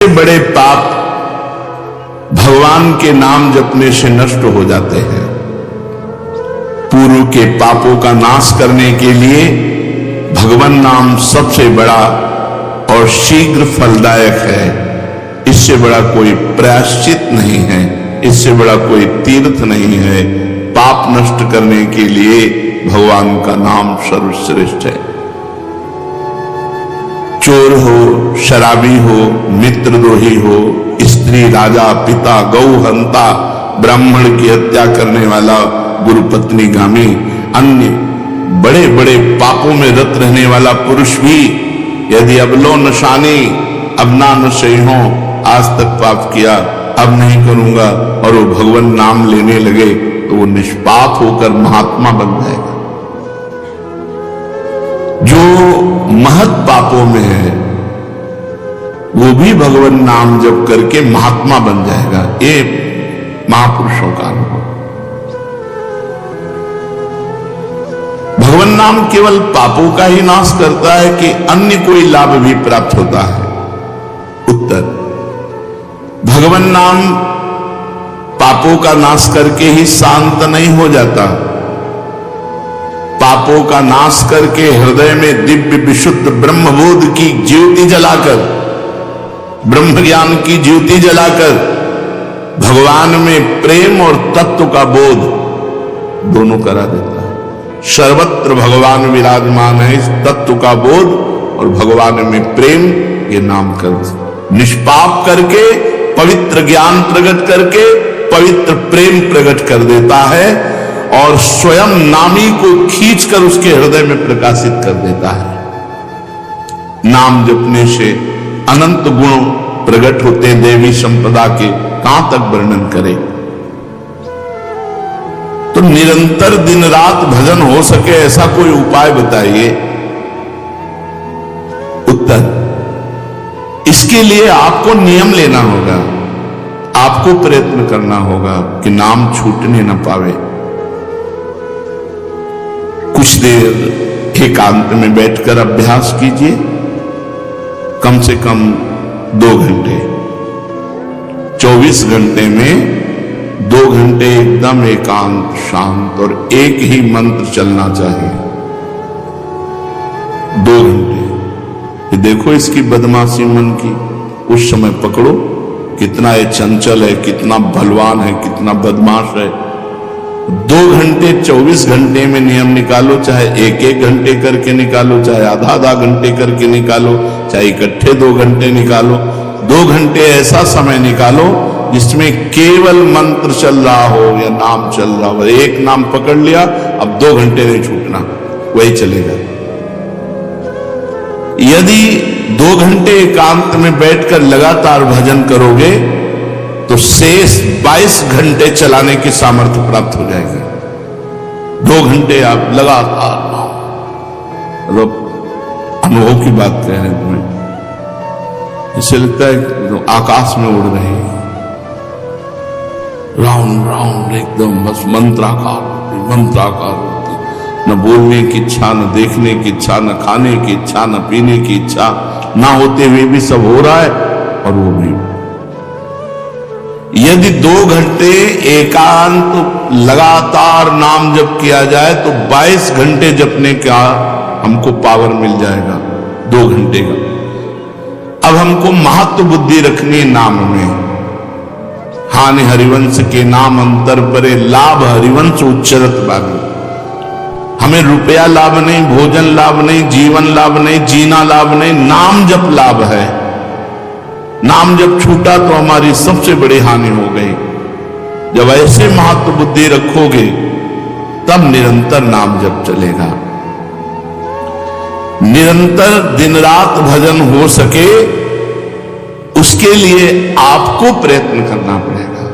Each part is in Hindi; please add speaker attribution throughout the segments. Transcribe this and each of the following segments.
Speaker 1: बड़े पाप भगवान के नाम जपने से नष्ट हो जाते हैं। पूर्व के पापों का नाश करने के लिए भगवान नाम सबसे बड़ा और शीघ्र फलदायक है। इससे बड़ा कोई प्रायश्चित नहीं है, इससे बड़ा कोई तीर्थ नहीं है। पाप नष्ट करने के लिए भगवान का नाम सर्वश्रेष्ठ है। चोर हो, शराबी हो, मित्रद्रोही हो, स्त्री, राजा, पिता, गौ हंता, ब्राह्मण की हत्या करने वाला, गुरुपत्नी गामी, अन्य बड़े बड़े पापों में रत रहने वाला पुरुष भी यदि अबलो नशानी अब ना नशे हो, आज तक पाप किया अब नहीं करूंगा, और वो भगवान नाम लेने लगे तो वो निष्पाप होकर महात्मा बन जाएगा। जो महत पापों में है वो भी भगवान नाम जप करके महात्मा बन जाएगा। ये महापुरुषों का अनुभव। भगवान नाम केवल पापों का ही नाश करता है कि अन्य कोई लाभ भी प्राप्त होता है? उत्तर, भगवान नाम पापों का नाश करके ही शांत नहीं हो जाता। पापों का नाश करके हृदय में दिव्य विशुद्ध ब्रह्मबोध की ज्योति जलाकर, ब्रह्म ज्ञान की ज्योति जलाकर भगवान में प्रेम और तत्व का बोध दोनों करा देता है। सर्वत्र भगवान विराजमान है। इस तत्व का बोध और भगवान में प्रेम, ये नाम कर निष्पाप करके पवित्र ज्ञान प्रकट करके पवित्र प्रेम प्रकट कर देता है और स्वयं नामी को खींचकर उसके हृदय में प्रकाशित कर देता है। नाम जपने से अनंत गुण प्रकट होते हैं देवी संपदा के, कहां तक वर्णन करें। तो निरंतर दिन रात भजन हो सके ऐसा कोई उपाय बताइए। उत्तर, इसके लिए आपको नियम लेना होगा, आपको प्रयत्न करना होगा कि नाम छूटने न पावे। कुछ देर एकांत में बैठकर अभ्यास कीजिए, कम से कम 2 घंटे। 24 घंटे में 2 घंटे एकदम एकांत शांत और एक ही मंत्र चलना चाहिए। 2 घंटे। देखो इसकी बदमाशी मन की, उस समय पकड़ो कितना ये चंचल है, कितना बलवान है, कितना बदमाश है। 2 घंटे 24 घंटे में नियम निकालो, चाहे 1-1 घंटे करके निकालो, चाहे आधा घंटे करके निकालो, चाहे इकट्ठे 2 घंटे निकालो। 2 घंटे ऐसा समय निकालो जिसमें केवल मंत्र चल रहा हो या नाम चल रहा हो। एक नाम पकड़ लिया, अब 2 घंटे नहीं छूटना, वही चलेगा। यदि 2 घंटे एकांत में बैठकर लगातार भजन करोगे तो शेष 22 घंटे चलाने की सामर्थ्य प्राप्त हो जाएगी। 2 घंटे आप लगातार, मतलब अनुभव की बात कह रहे हैं तुम्हें, इससे लगता है तो आकाश में उड़ रहे हैं, राउंड राउंड एकदम, बस मंत्राकार होती, न बोलने की इच्छा, न देखने की इच्छा, न खाने की इच्छा, न पीने की इच्छा, ना होते हुए भी सब हो रहा है। और वो भी यदि 2 घंटे एकांत लगातार नाम जप किया जाए तो 22 घंटे जपने का हमको पावर मिल जाएगा। 2 घंटे का। अब हमको महत्व बुद्धि रखनी नाम में। हानि हरिवंश के नाम अंतर परे, लाभ हरिवंश उच्चरत बागी। हमें रुपया लाभ नहीं, भोजन लाभ नहीं, जीवन लाभ नहीं, जीना लाभ नहीं, नाम जप लाभ है। नाम जब छूटा तो हमारी सबसे बड़ी हानि हो गई। जब ऐसे महत्व बुद्धि रखोगे तब निरंतर नाम जप चलेगा। निरंतर दिन रात भजन हो सके उसके लिए आपको प्रयत्न करना पड़ेगा।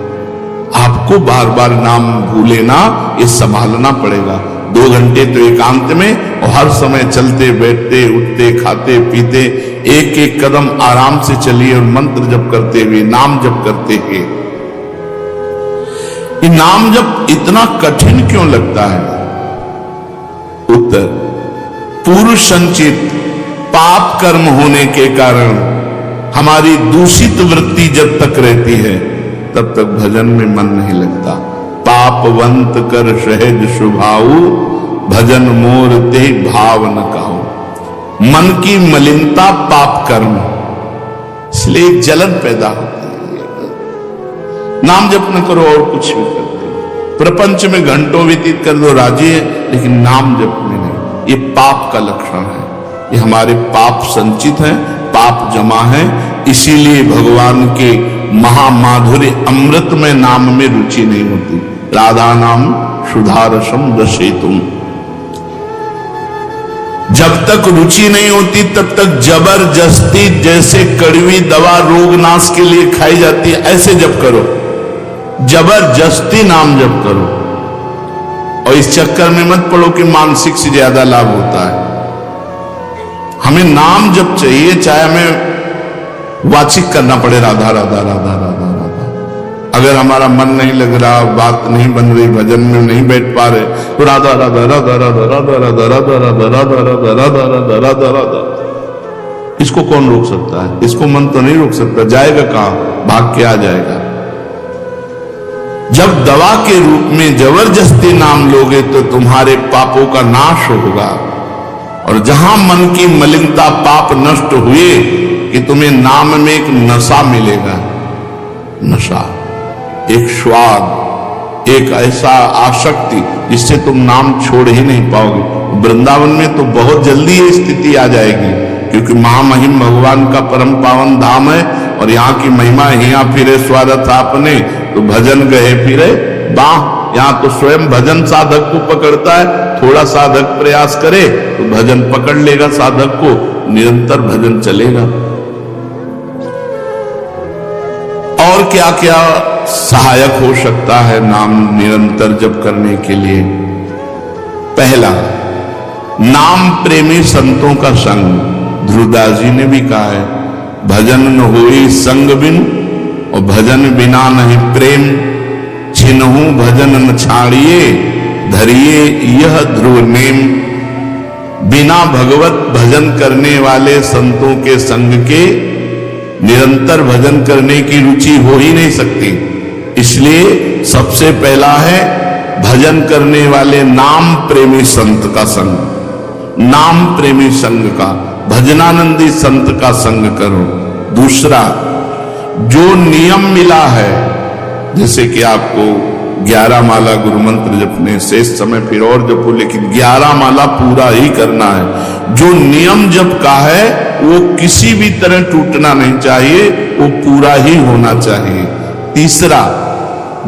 Speaker 1: आपको बार बार नाम भूले ना, ये संभालना पड़ेगा। 2 घंटे तो एकांत में और हर समय चलते बैठते उठते खाते पीते एक एक कदम आराम से चलिए और मंत्र जप करते हुए, नाम जप करते हुए। ये नाम जप इतना कठिन क्यों लगता है? उत्तर, पूर्व संचित पाप कर्म होने के कारण हमारी दूषित वृत्ति जब तक रहती है तब तक भजन में मन नहीं लगता। पापवंत कर सहज स्वभाव, भजन मोर ते भाव न कहो। मन की मलिनता पाप कर्म, इसलिए एक जलन पैदा होती है। नाम जप न करो और कुछ भी करते हो, प्रपंच में घंटों व्यतीत कर दो राजी है, लेकिन नाम जप में नहीं। ये पाप का लक्षण है, ये हमारे पाप संचित हैं, पाप जमा है। इसीलिए भगवान के महामाधुर्य अमृत में नाम में रुचि नहीं होती। राधा नाम सुधारसम रसेतुम, जब तक रुचि नहीं होती तब तक जबरदस्ती, जैसे कड़वी दवा रोग नाश के लिए खाई जाती है ऐसे जप करो, जबरदस्ती नाम जप करो। और इस चक्कर में मत पड़ो कि मानसिक से ज्यादा लाभ होता है। हमें नाम जप चाहिए, चाहे हमें वाचिक करना पड़े राधा राधा राधा राधा राधा। अगर हमारा मन नहीं लग रहा, बात नहीं बन रही, भजन में नहीं बैठ पा रहे, तो राधा राधा राधा राधा राधा राधा राधा राधा राधा राधा राधा राधा राधा राधा। इसको कौन रोक सकता है? इसको मन तो नहीं रोक सकता, जाएगा कहां? भाग के आ जाएगा। जब दवा के रूप में जबरदस्ती नाम लोगे तो तुम्हारे पापों का नाश होगा। और जहां मन की मलिनता पाप नष्ट हुए कि तुम्हें नाम में एक नशा मिलेगा, नशा, एक स्वाद, एक ऐसा आसक्ति जिससे तुम नाम छोड़ ही नहीं पाओगे। वृंदावन में तो बहुत जल्दी ये स्थिति आ जाएगी, क्योंकि महामहिम भगवान का परम पावन धाम है और यहाँ की महिमा हिया फिरे स्वागत आपने, तो भजन गए फिरे बाह। यहाँ तो स्वयं भजन साधक को पकड़ता है, थोड़ा साधक प्रयास करे तो भजन पकड़ लेगा साधक को, निरंतर भजन चलेगा। और क्या क्या सहायक हो सकता है नाम निरंतर जप करने के लिए? पहला, नाम प्रेमी संतों का संग। ध्रुवदास जी ने भी कहा है, भजन न होई संग बिन, और भजन बिना नहीं प्रेम। छिनहु भजन न छाड़िए, धरिए यह ध्रुव नेम। बिना भगवत भजन करने वाले संतों के संग के निरंतर भजन करने की रुचि हो ही नहीं सकती। इसलिए सबसे पहला है भजन करने वाले नाम प्रेमी संत का संग, नाम प्रेमी संग का, भजनानंदी संत का संग करो। दूसरा, जो नियम मिला है, जैसे कि आपको 11 माला गुरु मंत्र जपने, शेष समय फिर और जपो, लेकिन 11 माला पूरा ही करना है। जो नियम जप का है वो किसी भी तरह टूटना नहीं चाहिए, वो पूरा ही होना चाहिए। तीसरा,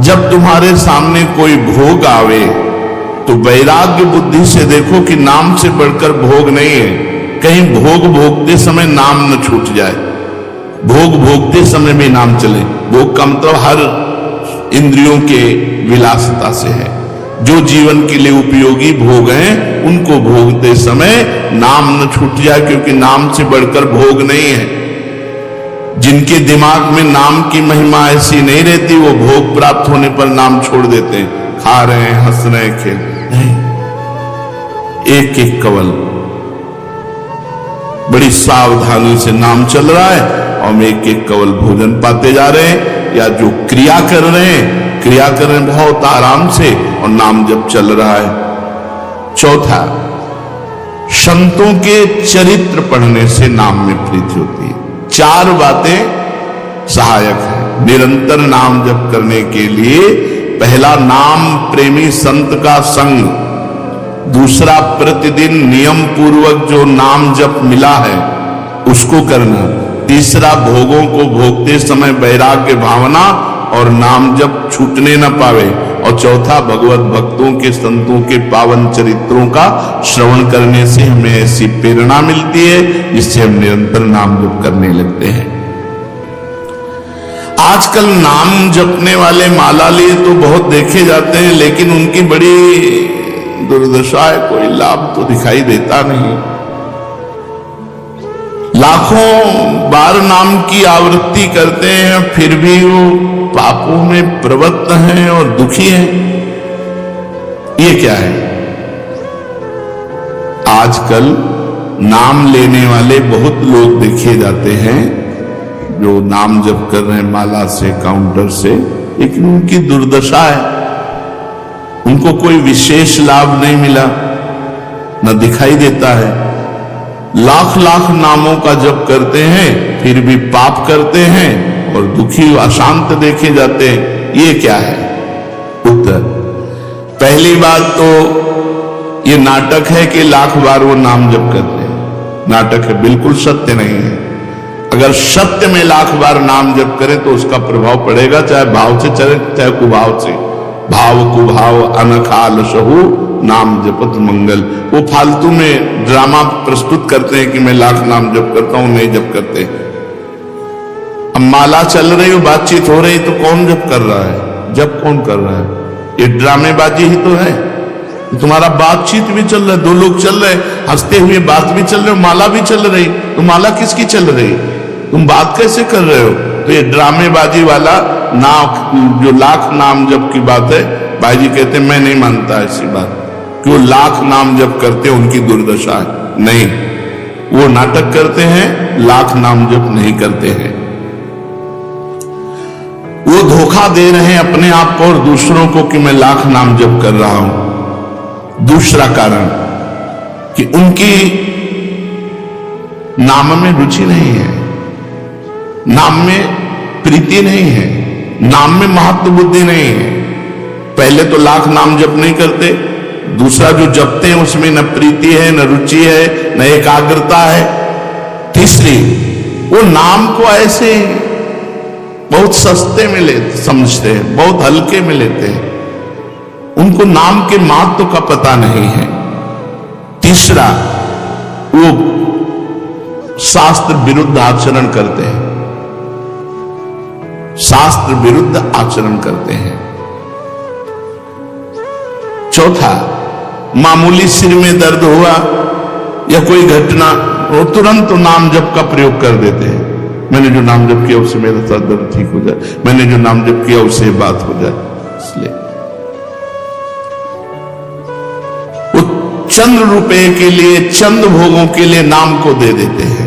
Speaker 1: जब तुम्हारे सामने कोई भोग आवे तो वैराग्य बुद्धि से देखो कि नाम से बढ़कर भोग नहीं है। कहीं भोग भोगते समय नाम न छूट जाए, भोग भोगते समय भी नाम चले। भोग का मतलब हर इंद्रियों के विलासिता से है। जो जीवन के लिए उपयोगी भोग हैं उनको भोगते समय नाम न छूट जाए, क्योंकि नाम से बढ़कर भोग नहीं है। जिनके दिमाग में नाम की महिमा ऐसी नहीं रहती, वो भोग प्राप्त होने पर नाम छोड़ देते हैं। खा रहे हैं, हंस रहे हैं, खेल नहीं, एक एक कवल बड़ी सावधानी से नाम चल रहा है और हम एक एक कवल भोजन पाते जा रहे हैं। या जो क्रिया कर रहे हैं, क्रिया कर रहे हैं बहुत आराम से और नाम जब चल रहा है। चौथा, संतों के चरित्र पढ़ने से नाम में प्रीति होती है। 4 बातें सहायक है निरंतर नाम जप करने के लिए। पहला, नाम प्रेमी संत का संग। दूसरा, प्रतिदिन नियम पूर्वक जो नाम जप मिला है उसको करना। तीसरा, भोगों को भोगते समय वैराग्य भावना और नाम जप छूटने न पावे। और चौथा, भगवत भक्तों के संतों के पावन चरित्रों का श्रवण करने से हमें ऐसी प्रेरणा मिलती है जिससे हम निरंतर नाम जप करने लगते हैं। आजकल नाम जपने वाले माला लिए तो बहुत देखे जाते हैं, लेकिन उनकी बड़ी दुर्दशा है, कोई लाभ तो दिखाई देता नहीं। लाखों बार नाम की आवृत्ति करते हैं, फिर भी वो पापों में प्रवृत्त हैं और दुखी हैं। ये क्या है? आजकल नाम लेने वाले बहुत लोग देखे जाते हैं जो नाम जप कर रहे हैं माला से, काउंटर से, लेकिन उनकी दुर्दशा है, उनको कोई विशेष लाभ नहीं मिला, न दिखाई देता है। लाख लाख नामों का जप करते हैं फिर भी पाप करते हैं और दुखी अशांत देखे जाते हैं। ये क्या है? उत्तर, पहली बात तो ये नाटक है कि लाख बार वो नाम जप करते हैं। नाटक है, बिल्कुल सत्य नहीं है। अगर सत्य में लाख बार नाम जप करें तो उसका प्रभाव पड़ेगा, चाहे भाव से चले चाहे कुभाव से। भाव कुभाव अनखाल सहु नाम जपत मंगल। वो फालतू में ड्रामा प्रस्तुत करते हैं कि मैं लाख नाम जप करता हूं, नहीं जप करते। अब माला चल रही हो, बातचीत हो रही, तो कौन जप कर रहा है? जप कौन कर रहा है? ये ड्रामेबाजी ही तो है। तुम्हारा बातचीत भी चल रहा है, दो लोग चल रहे, हंसते हुए बात भी चल रही, माला भी चल रही, तो माला किसकी चल रही? तुम बात कैसे कर रहे हो? तो ये ड्रामेबाजी वाला नाम, जो लाख नाम जप की बात है, भाई जी कहते मैं नहीं मानता ऐसी बात कि वो लाख नाम जप करते उनकी दुर्दशा है। नहीं, वो नाटक करते हैं, लाख नाम जप नहीं करते हैं। वो धोखा दे रहे हैं अपने आप को और दूसरों को कि मैं लाख नाम जप कर रहा हूं। दूसरा कारण कि उनकी नाम में रुचि नहीं है, नाम में प्रीति नहीं है, नाम में महत्व बुद्धि नहीं है। पहले तो लाख नाम जप नहीं करते, दूसरा जो जपते हैं उसमें न प्रीति है, न रुचि है, न एकाग्रता है। तीसरी, वो नाम को ऐसे बहुत सस्ते में समझते हैं, बहुत हल्के में लेते हैं, उनको नाम के महत्व का पता नहीं है। तीसरा, वो शास्त्र विरुद्ध आचरण करते हैं, शास्त्र विरुद्ध आचरण करते हैं। चौथा, मामूली सिर में दर्द हुआ या कोई घटना, वो तुरंत नाम जप का प्रयोग कर देते हैं। मैंने जो नाम जप किया उससे मेरा सर दर्द ठीक हो जाए, मैंने जो नाम जप किया उससे बात हो जाए। इसलिए वो चंद रुपए के लिए, चंद भोगों के लिए नाम को दे देते हैं।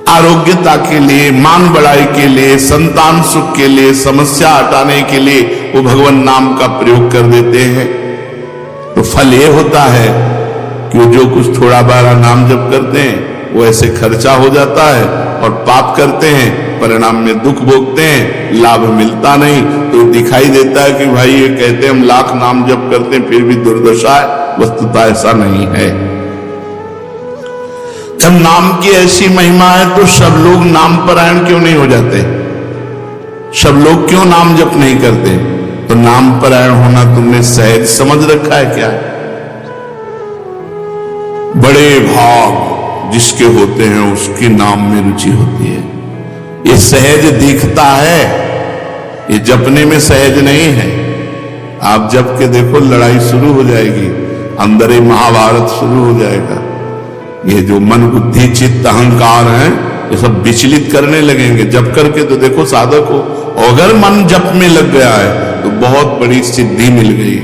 Speaker 1: आरोग्यता के लिए, मान बढ़ाई के लिए, संतान सुख के लिए, समस्या हटाने के लिए वो भगवान नाम का प्रयोग कर देते हैं। तो फल ये होता है कि वो जो कुछ थोड़ा बारा नाम जप करते हैं वो ऐसे खर्चा हो जाता है और पाप करते हैं, परिणाम में दुख भोगते हैं, लाभ मिलता नहीं। तो दिखाई देता है कि भाई ये कहते हैं हम लाख नाम जप करते हैं फिर भी दुर्दशा है। वस्तुतः ऐसा नहीं है। जब नाम की ऐसी महिमा है तो सब लोग नाम परायण क्यों नहीं हो जाते? सब लोग क्यों नाम जप नहीं करते? तो नाम परायण होना तुमने सहज समझ रखा है क्या? बड़े भाग जिसके होते हैं उसके नाम में रुचि होती है। ये सहज दिखता है, ये जपने में सहज नहीं है। आप जप के देखो, लड़ाई शुरू हो जाएगी, अंदर ही महाभारत शुरू हो जाएगा। ये जो मन बुद्धि चित्त अहंकार हैं ये सब विचलित करने लगेंगे। जप करके तो देखो साधक हो, अगर मन जप में लग गया है तो बहुत बड़ी सिद्धि मिल गई।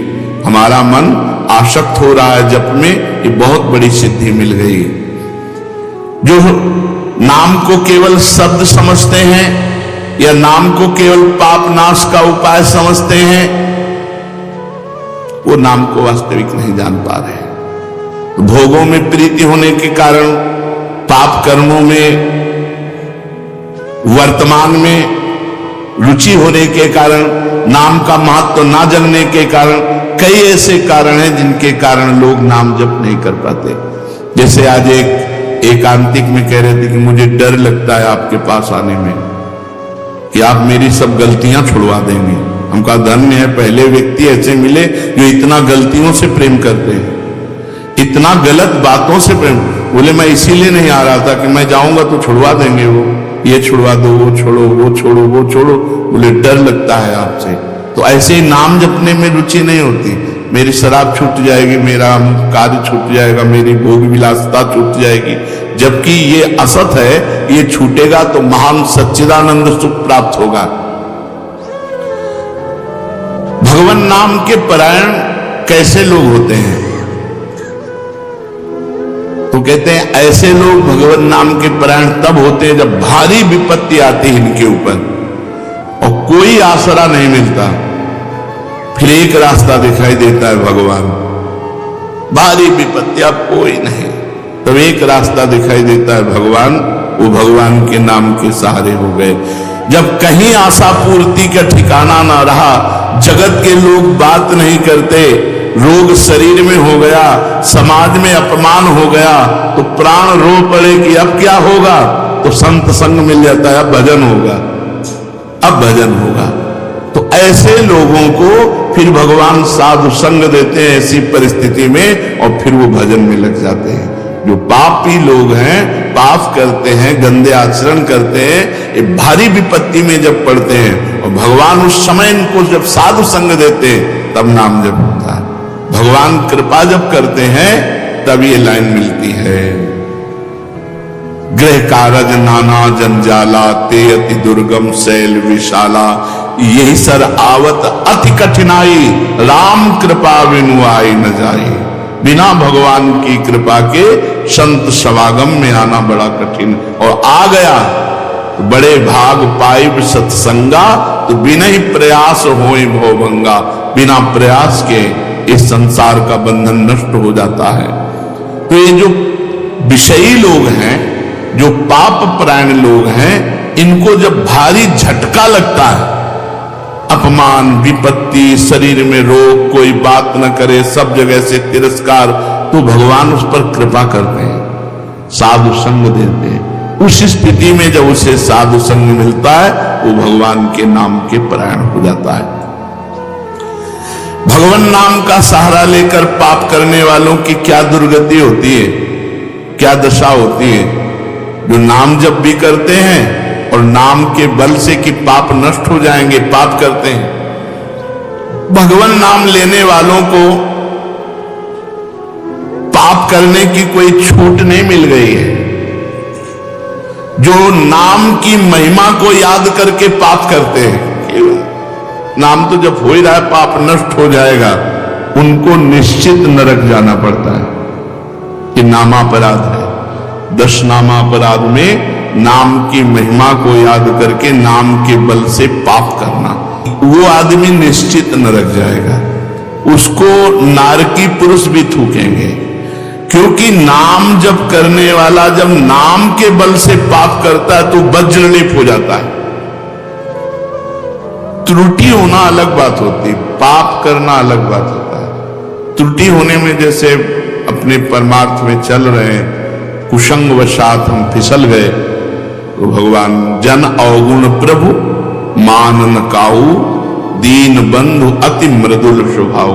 Speaker 1: हमारा मन आसक्त हो रहा है जप में, ये बहुत बड़ी सिद्धि मिल गई। जो नाम को केवल शब्द समझते हैं या नाम को केवल पाप नाश का उपाय समझते हैं, वो नाम को वास्तविक नहीं जान पा रहे। भोगों में प्रीति होने के कारण, पाप कर्मों में वर्तमान में रुचि होने के कारण, नाम का महत्व ना जानने के कारण, कई ऐसे कारण हैं जिनके कारण लोग नाम जप नहीं कर पाते। जैसे आज एक एकांतिक में कह रहे थे कि मुझे डर लगता है आपके पास आने में कि आप मेरी सब गलतियां छुड़वा देंगे। हमका धन्य है, पहले व्यक्ति ऐसे मिले जो इतना गलतियों से प्रेम करते हैं, इतना गलत बातों से प्रेम। बोले मैं इसीलिए नहीं आ रहा था कि मैं जाऊंगा तो छुड़वा देंगे, वो ये छुड़वा दो, वो छोड़ो, वो छोड़ो, वो छोड़ो। बोले डर लगता है आपसे। तो ऐसे ही नाम जपने में रुचि नहीं होती। मेरी शराब छूट जाएगी, मेरा कार्य छूट जाएगा, मेरी भोग विलासता छूट जाएगी, जबकि ये असत है। ये छूटेगा तो महान सच्चिदानंद सुख प्राप्त होगा। भगवान नाम के परायण कैसे लोग होते हैं? तो कहते हैं ऐसे लोग भगवत नाम के परायण तब होते हैं जब भारी विपत्ति आती है इनके ऊपर और कोई आसरा नहीं मिलता, फिर एक रास्ता दिखाई देता है भगवान। भारी विपत्ति अब कोई नहीं, तब एक रास्ता दिखाई देता है भगवान, वो भगवान के नाम के सहारे हो गए। जब कहीं आशा पूर्ति का ठिकाना ना रहा, जगत के लोग बात नहीं करते, रोग शरीर में हो गया, समाज में अपमान हो गया, तो प्राण रो पड़े कि अब क्या होगा, तो संत संग मिल जाता है, अब भजन होगा, अब भजन होगा। तो ऐसे लोगों को फिर भगवान साधु संग देते हैं ऐसी परिस्थिति में, और फिर वो भजन में लग जाते हैं। जो पापी लोग हैं, पाप करते हैं, गंदे आचरण करते हैं, ये भारी विपत्ति में जब पड़ते हैं और भगवान उस समय इनको जब साधु संग देते हैं तब नाम जप होता है। भगवान कृपा जब करते हैं तब ये लाइन मिलती है, गृह कारज नाना जंजाला, ते अति दुर्गम शैल विशाला, यही सर आवत अति कठिनाई, राम कृपा बिनु आई न जाई। बिना भगवान की कृपा के संत समागम में आना बड़ा कठिन, और आ गया तो बड़े भाग पाइब सत्संगा, तो बिना ही प्रयास होए भवभंगा, बिना प्रयास के इस संसार का बंधन नष्ट हो जाता है। तो ये जो विषयी लोग हैं, जो पाप परायण लोग हैं, इनको जब भारी झटका लगता है, अपमान विपत्ति, शरीर में रोग, कोई बात न करे, सब जगह से तिरस्कार, तो भगवान उस पर कृपा करते हैं, साधु संग देते हैं। उस स्थिति में जब उसे साधु संग मिलता है, वो भगवान के नाम के परायण हो जाता है। भगवान नाम का सहारा लेकर पाप करने वालों की क्या दुर्गति होती है, क्या दशा होती है। जो नाम जब भी करते हैं और नाम के बल से कि पाप नष्ट हो जाएंगे, पाप करते हैं। भगवान नाम लेने वालों को पाप करने की कोई छूट नहीं मिल गई है। जो नाम की महिमा को याद करके पाप करते हैं, नाम तो जब हो ही रहा है पाप नष्ट हो जाएगा, उनको निश्चित नरक जाना पड़ता है। ये नामापराध है। 10 नामापराध में नाम की महिमा को याद करके नाम के बल से पाप करना, वो आदमी निश्चित नरक जाएगा। उसको नारकी पुरुष भी थूकेंगे, क्योंकि नाम जब करने वाला जब नाम के बल से पाप करता है तो वज्रलेप हो जाता है। त्रुटि होना अलग बात होती, पाप करना अलग बात होता है। त्रुटि होने में जैसे अपने परमार्थ में चल रहे हैं, कुसंग वशात हम फिसल गए, तो भगवान जन अवगुण प्रभु मान न काऊ, दीन बंधु अति मृदुल स्वभाव।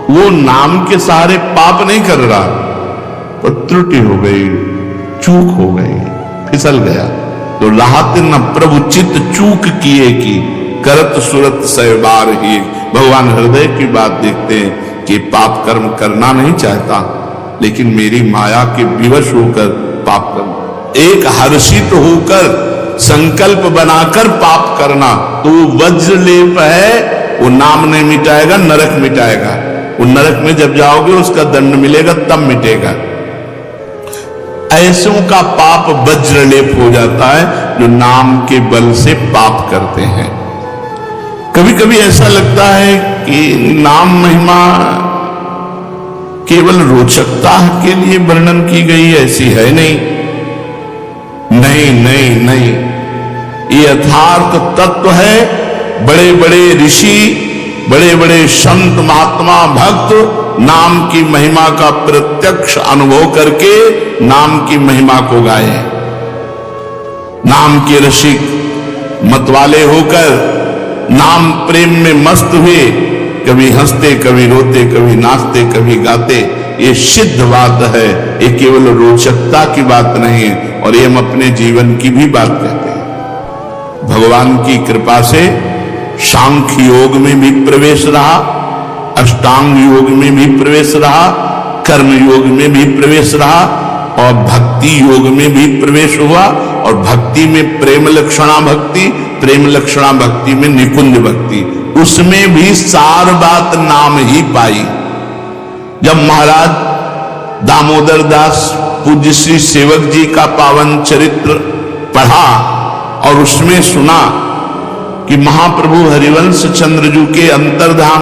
Speaker 1: वो नाम के सहारे पाप नहीं कर रहा, पर त्रुटि हो गई, चूक हो गई, फिसल गया। तो राहत न प्रभु चित चूक किए की, करत सुरत सहबार ही। भगवान हृदय की बात देखते हैं कि पाप कर्म करना नहीं चाहता, लेकिन मेरी माया के विवश होकर पाप करना, एक हर्षित होकर संकल्प बनाकर पाप करना, तो वो वज्रलेप है, वो नाम नहीं मिटाएगा, नरक मिटाएगा। वो नरक में जब जाओगे उसका दंड मिलेगा, तब मिटेगा। ऐसों का पाप वज्रलेप हो जाता है जो नाम के बल से पाप करते हैं। कभी कभी ऐसा लगता है कि नाम महिमा केवल रोचकता के लिए वर्णन की गई, ऐसी है नहीं। नहीं नहीं नहीं, ये यथार्थ तत्व है। बड़े बड़े ऋषि, बड़े बड़े संत महात्मा भक्त नाम की महिमा का प्रत्यक्ष अनुभव करके नाम की महिमा को गाए। नाम के रसिक मतवाले होकर नाम प्रेम में मस्त हुए, कभी हंसते, कभी रोते, कभी नाचते, कभी गाते। ये सिद्ध बात है, ये केवल रोचकता की बात नहीं है, और ये हम अपने जीवन की भी बात कहते हैं। भगवान की कृपा से सांख्य योग में भी प्रवेश रहा, अष्टांग योग में भी प्रवेश रहा, कर्म योग में भी प्रवेश रहा, और भक्ति योग में भी प्रवेश हुआ। और भक्ति में प्रेम लक्षणा भक्ति, प्रेम लक्षणा भक्ति में निकुंज भक्ति, उसमें भी सार बात नाम ही पाई। जब महाराज दामोदर दास पूज्य श्री सेवक जी का पावन चरित्र पढ़ा और उसमें सुना कि महाप्रभु हरिवंश चंद्रजू के अंतर्धाम